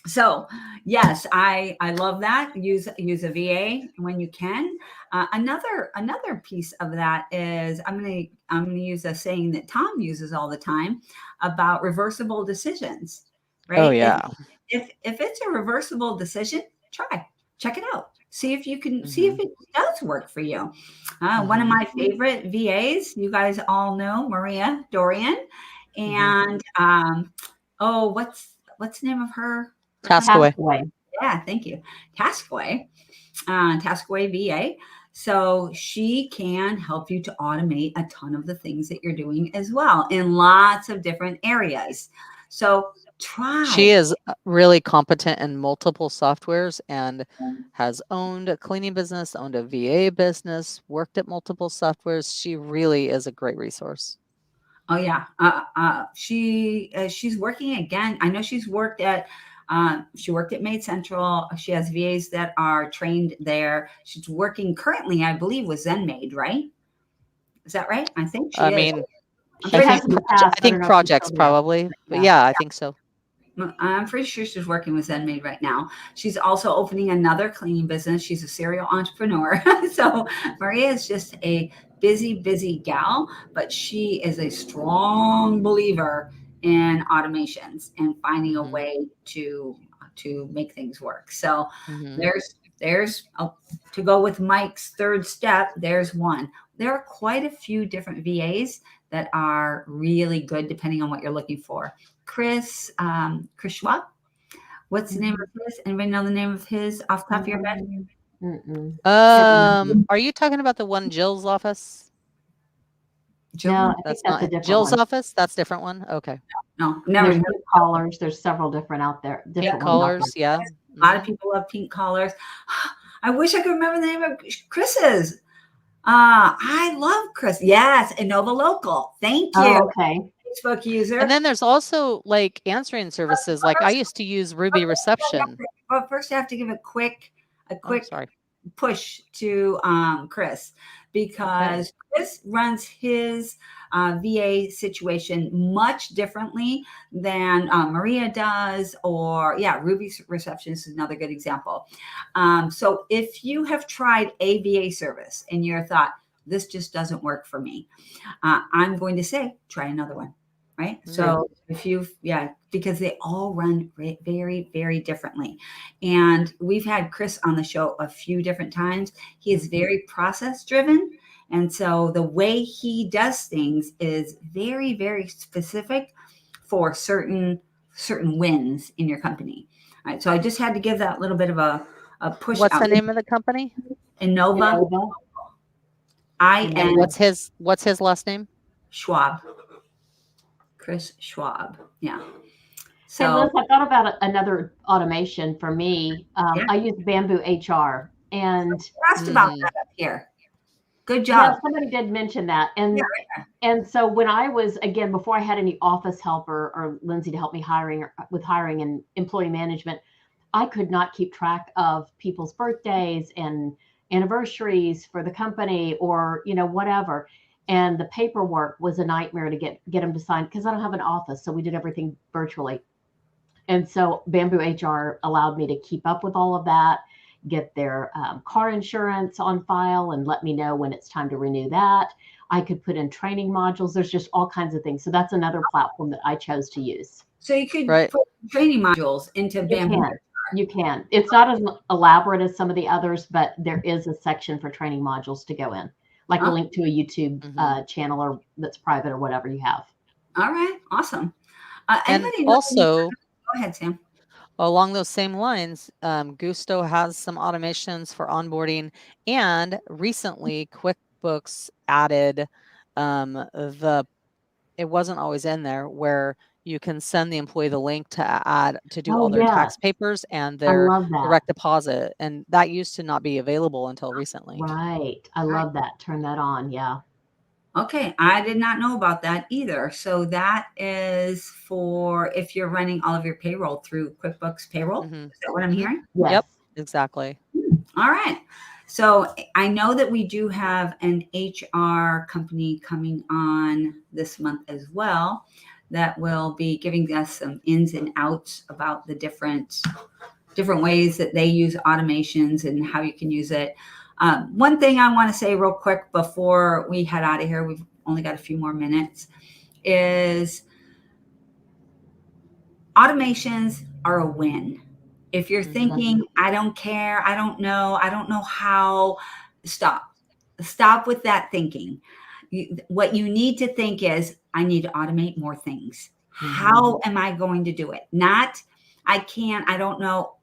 So yes, I love that. Use a VA when you can. Another piece of that is I'm gonna use a saying that Tom uses all the time about reversible decisions. Right? Oh yeah. If it's a reversible decision, check it out. See if you can see if it does work for you. One of my favorite VAs, you guys all know Maria Dorian, and what's the name of her? Taskaway. Yeah, thank you. Taskaway VA. So she can help you to automate a ton of the things that you're doing as well in lots of different areas. So She try. is really competent in multiple softwares and has owned a cleaning business, owned a VA business, worked at multiple softwares. She really is a great resource. Oh yeah, she's working again. I know she's worked at. She worked at Maid Central. She has VAs that are trained there. She's working currently, I believe, with ZenMaid, right? Is that right? I think I she is. mean, I'm She I pretty has think in the I past. I don't think know if she's projects still there. probably, but Yeah. yeah, I think so. I'm pretty sure she's working with ZenMaid right now. She's also opening another cleaning business. She's a serial entrepreneur. So Maria is just a busy gal, but she is a strong believer in automations and finding a Mhm. way to make things work. So Mhm. there's to go with Mike's third step. There's one. There are quite a few different VAs that are really good depending on what you're looking for. Chris Schwab. What's the name of his? Anybody know the name of his off the top of your head? Mm-mm. Are you talking about the one Jill's office? Jill? No, I think That's that's a not different Jill's one. office? That's a different one? Okay. No, And never there's heard. pink collars. There's several different out there, Yeah, different Pink ones out there. collars, yeah. A lot of Mhm. people love pink collars. I wish I could remember the name of Chris's. I love Chris. Yes, Innova Local. Thank you, Oh, okay. Facebook user. And then there's also, like, answering services, like, I used to use Ruby Reception. But first, I have to give a quick Oh, sorry. push to Chris Okay. because Chris runs his VA situation much differently than Maria does, or Ruby Reception is another good example. So if you have tried a VA service and you thought this just doesn't work for me, I'm going to say try another one. Right. Okay. So if you've, because they all run very differently. And we've had Chris on the show a few different times. He is very process driven. And so the way he does things is very specific for certain wins in your company. All right. So I just had to give that little bit of a push What's out. the name of the company? Innova, Innova. And what's his last name? Schwab. Chris Schwab. Yeah. Hey, Liz, So I thought about another automation for me. Yeah. I use Bamboo HR, and asked about Mhm. that up here. Good yeah, job. somebody did mention that. Yeah. And so when I was, again, before I had any office help or Lindsay to help me with hiring and employee management, I could not keep track of people's birthdays and anniversaries for the company or, whatever. And the paperwork was a nightmare to get them to sign because I don't have an office. So we did everything virtually. And so Bamboo HR allowed me to keep up with all of that, get their car insurance on file, and let me know when it's time to renew that. I could put in training modules. There's just all kinds of things. So that's another platform that I chose to use. So you could Right. put training modules into You Bamboo. can. You can. It's not as elaborate as some of the others, but there is a section for training modules to go in, like a link to a YouTube channel or that's private or whatever you have. All right. Awesome. And Anybody know? also, Go ahead, Sam. along those same lines, Gusto has some automations for onboarding, and recently QuickBooks added it wasn't always in there, where you can send the employee the link to do all Oh, their yeah. tax papers and I their love that. direct deposit, and that used to not be available until recently. Right. I love that. Turn that on. Yeah. Okay. I did not know about that either. So that is for if you're running all of your payroll through QuickBooks Payroll. Mhm. Is that what I'm hearing? Yes. Yep, exactly. All right. So I know that we do have an HR company coming on this month as well that will be giving us some ins and outs about the different ways that they use automations and how you can use it. One thing I want to say real quick before we head out of here, we've only got a few more minutes, is automations are a win. If you're thinking, I don't care, I don't know how, stop with that thinking. What you need to think is, I need to automate more things. How am I going to do it? Not, I can't, I don't know.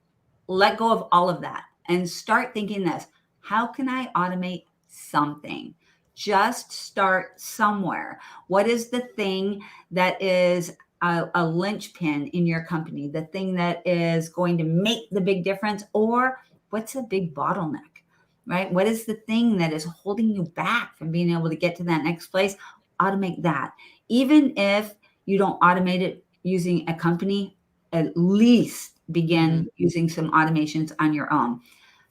Let go of all of that and start thinking this. How can I automate something? Just start somewhere. What is the thing that is a linchpin in your company? The thing that is going to make the big difference? Or what's a big bottleneck, right? What is the thing that is holding you back from being able to get to that next place? Automate that. Even if you don't automate it using a company, at least begin using some automations on your own.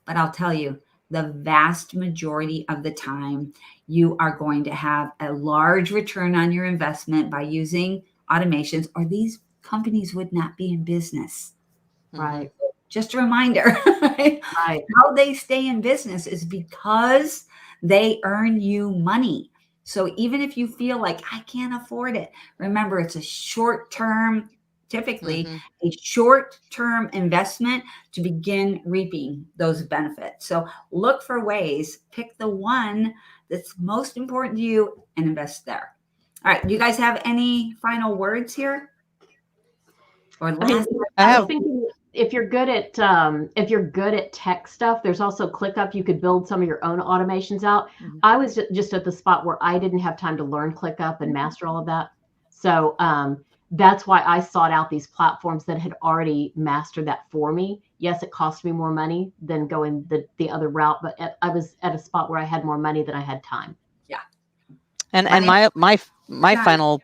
But I'll tell you, the vast majority of the time, you are going to have a large return on your investment by using automations, or these companies would not be in business. Right. Just a reminder, right? Right. How they stay in business is because they earn you money. So even if you feel like I can't afford it, remember it's a short term, typically a short term investment to begin reaping those benefits. So look for ways, pick the one that's most important to you and invest there. All right. You guys have any final words here? Or I mean, last? I I was have thinking if you're good at tech stuff, there's also ClickUp. You could build some of your own automations out. I was just at the spot where I didn't have time to learn ClickUp and master all of that. So that's why I sought out these platforms that had already mastered that for me. Yes, it cost me more money than going the other route, but I was at a spot where I had more money than I had time. Yeah. and Money- my final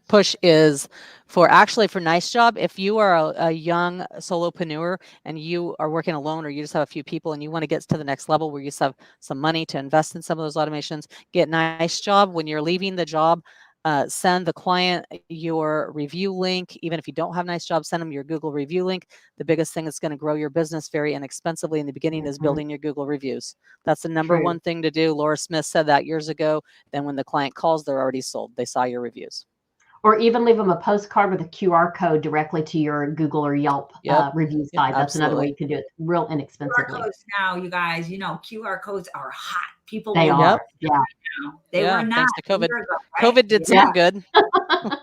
push is for Nice Job. If you are a young solopreneur and you are working alone, or you just have a few people and you want to get to the next level where you just have some money to invest in some of those automations, get Nice Job. When you're leaving the job, send the client your review link. Even if you don't have Nice Job, send them your Google review link. The biggest thing that's going to grow your business very inexpensively in the beginning is building your Google reviews. That's the number one thing to do. Laura Smith said that years ago. Then when the client calls, they're already sold. They saw your reviews. Or even leave them a postcard with a QR code directly to your Google or Yelp review site. That's another way you can do it real QR inexpensively. codes now, you guys, QR codes are hot. People They will are. Yeah. right now. They were not thanks to a COVID. year ago, right? COVID did something good.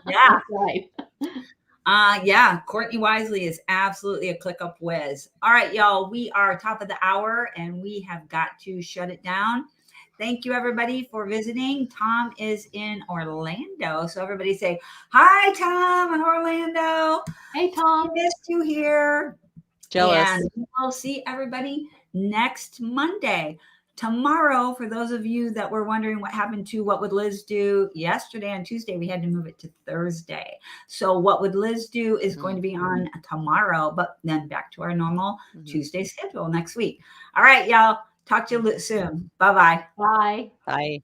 Yeah. Right. Yeah, Courtney Wisely is absolutely a ClickUp whiz. All right, y'all, we are top of the hour and we have got to shut it down. Thank you, everybody, for visiting. Tom is in Orlando. So everybody say, hi, Tom in Orlando. Hey, Tom. We missed you here. Jealous. And we'll see everybody next Monday. Tomorrow, for those of you that were wondering what happened to What Would Liz Do yesterday on Tuesday, we had to move it to Thursday. So What Would Liz Do is going to be on tomorrow, but then back to our normal Tuesday schedule next week. All right, y'all. Talk to you soon. Bye-bye. Bye. Bye.